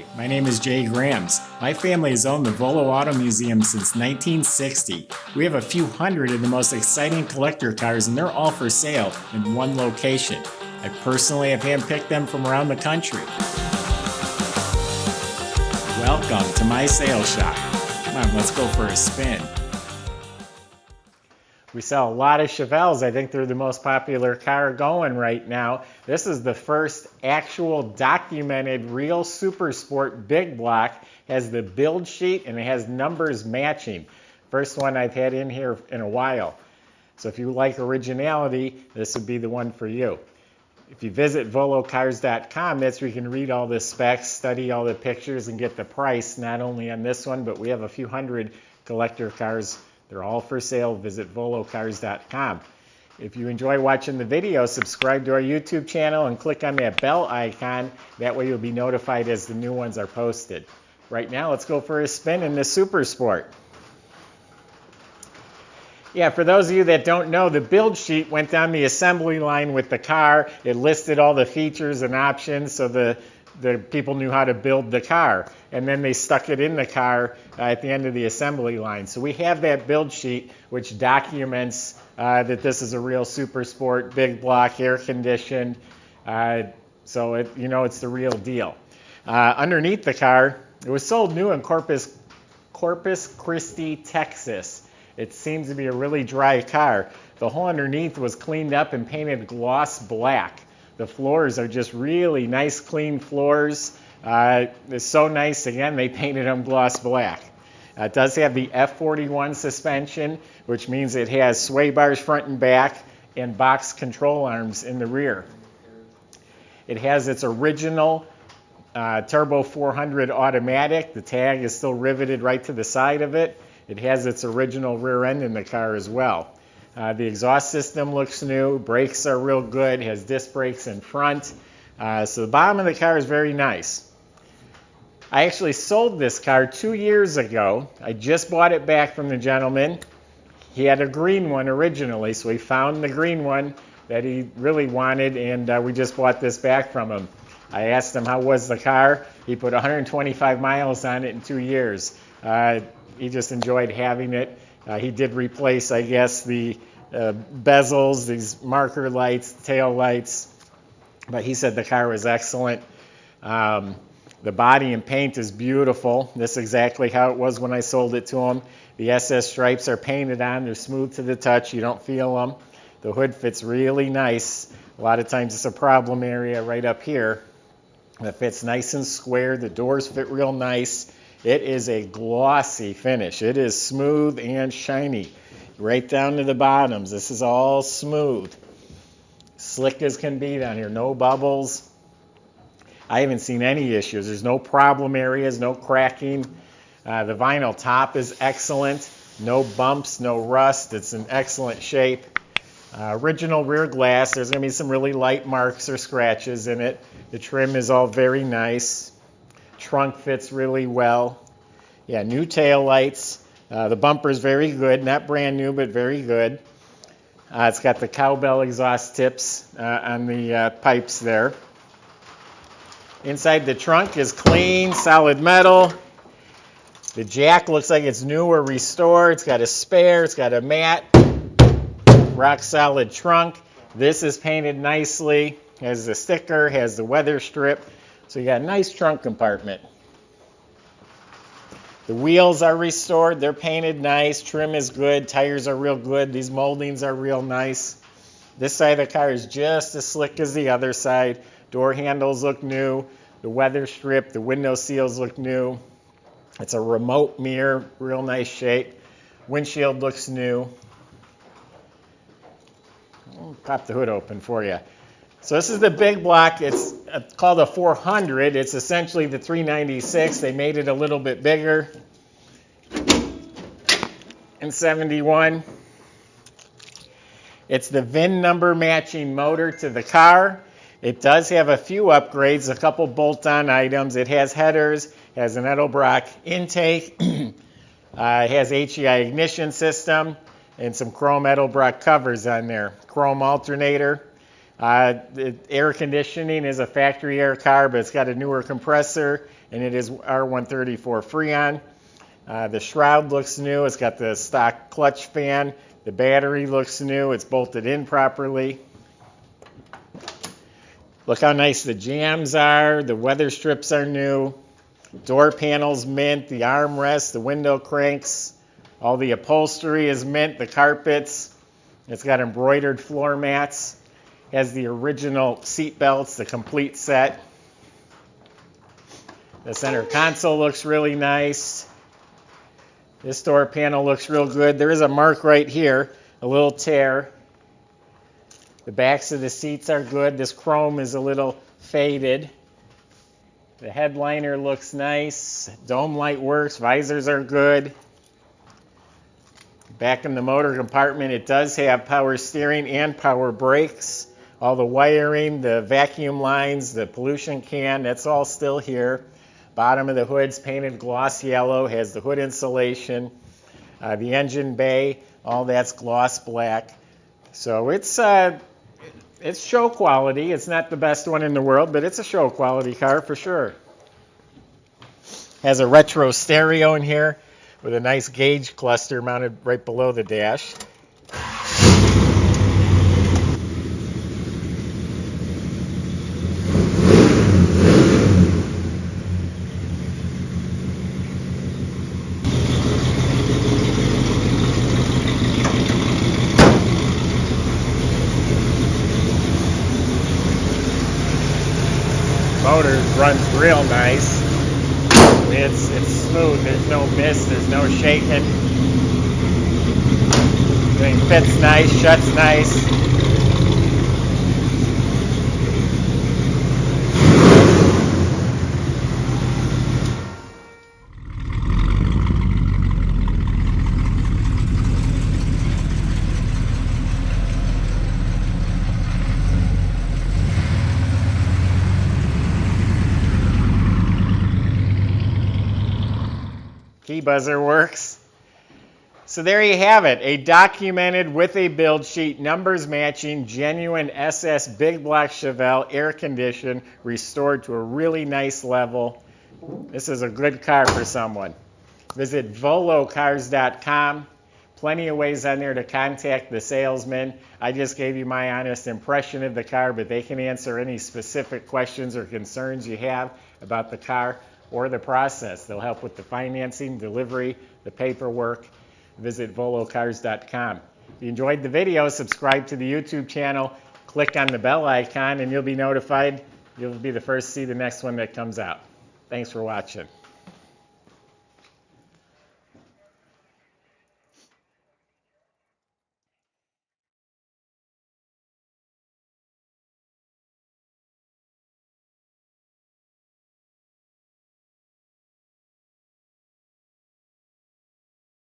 Hi, my name is Jay Grams. My family has owned the Volo Auto Museum since 1960. We have a few hundred of the most exciting collector cars, and they're all for sale in one location. I personally have handpicked them from around the country. Welcome to my sales shop. Come on, let's go for a spin. We sell a lot of Chevelles. I think they're the most popular car going right now. This is the first actual documented real super sport big block. Has the build sheet and it has numbers matching. First one I've had in here in a while. So if you like originality, this would be the one for you. If you visit volocars.com, that's where you can read all the specs, study all the pictures, and get the price, not only on this one, but we have a few hundred collector cars. They're all for sale. Visit volocars.com. If you enjoy watching the video, subscribe to our YouTube channel and click on that bell icon. That way you'll be notified as the new ones are posted. Right now, let's go for a spin in the Super Sport. Yeah, for those of you that don't know, the build sheet went down the assembly line with the car. It listed all the features and options so the people knew how to build the car. And then they stuck it in the car at the end of the assembly line. So we have that build sheet which documents that this is a real super sport, big block, air conditioned. So it's the real deal. Underneath the car, it was sold new in Corpus Christi, Texas. It seems to be a really dry car. The whole underneath was cleaned up and painted gloss black. The floors are just really nice, clean floors. It's so nice, again, they painted them gloss black. It does have the F41 suspension, which means it has sway bars front and back and box control arms in the rear. It has its original Turbo 400 automatic. The tag is still riveted right to the side of it. It has its original rear end in the car as well. The exhaust system looks new. Brakes are real good. It has disc brakes in front. So the bottom of the car is very nice. I actually sold this car 2 years ago. I just bought it back from the gentleman. He had a green one originally, so we found the green one that he really wanted, and we just bought this back from him. I asked him how was the car. He put 125 miles on it in 2 years. He just enjoyed having it. He did replace, I guess, the bezels, these marker lights, tail lights, but he said the car was excellent. The body and paint is beautiful. This is exactly how it was when I sold it to him. The SS stripes are painted on. They're smooth to the touch. You don't feel them. The hood fits really nice. A lot of times it's a problem area right up here. It fits nice and square. The doors fit real nice. It is a glossy finish. It is smooth and shiny. Right down to the bottoms. This is all smooth. Slick as can be down here. No bubbles. I haven't seen any issues. There's no problem areas, no cracking. The vinyl top is excellent. No bumps, no rust. It's in excellent shape. Original rear glass. There's going to be some really light marks or scratches in it. The trim is all very nice. Trunk fits really well. Yeah, new tail lights. The bumper is very good. Not brand new, but very good. It's got the cowbell exhaust tips on the pipes there. Inside the trunk is clean, solid metal. The jack looks like it's new or restored. It's got a spare. It's got a mat. Rock solid trunk. This is painted nicely. Has the sticker, has the weather strip. So you got a nice trunk compartment. The wheels are restored. They're painted nice. Trim is good. Tires are real good. These moldings are real nice. This side of the car is just as slick as the other side. Door handles look new. The weather strip, the window seals look new. It's a remote mirror, real nice shape. Windshield looks new. I'll pop the hood open for you. So this is the big block. It's called a 400. It's essentially the 396. They made it a little bit bigger in 71. It's the VIN number matching motor to the car. It does have a few upgrades, a couple bolt-on items. It has headers, has an Edelbrock intake, it has HEI ignition system, and some chrome Edelbrock covers on there. Chrome alternator. The air conditioning is a factory air car, but it's got a newer compressor, and it is R134 freon. The shroud looks new. It's got the stock clutch fan. The battery looks new. It's bolted in properly. Look how nice the jambs are. The weather strips are new. Door panels mint. The armrests, the window cranks. All the upholstery is mint. The carpets. It's got embroidered floor mats. Has the original seat belts, the complete set. The center console looks really nice. This door panel looks real good. There is a mark right here, a little tear. The backs of the seats are good. This chrome is a little faded. The headliner looks nice. Dome light works. Visors are good. Back in the motor compartment, it does have power steering and power brakes. All the wiring, the vacuum lines, the pollution can, that's all still here. Bottom of the hood's painted gloss yellow, has the hood insulation. The engine bay, all that's gloss black. So it's show quality. It's not the best one in the world, but it's a show quality car for sure. Has a retro stereo in here with a nice gauge cluster mounted right below the dash. Motor runs real nice. It's smooth. There's no mist. There's no shaking. Thing fits nice. Shuts nice. Key buzzer works. So there you have it, a documented with a build sheet, numbers matching, genuine SS big block Chevelle, air conditioned, restored to a really nice level. This is a good car for someone. Visit volocars.com. Plenty of ways on there to contact the salesman. I just gave you my honest impression of the car, but they can answer any specific questions or concerns you have about the car or the process. They'll help with the financing, delivery, the paperwork. Visit volocars.com. If you enjoyed the video, subscribe to the YouTube channel, click on the bell icon, and you'll be notified. You'll be the first to see the next one that comes out. Thanks for watching.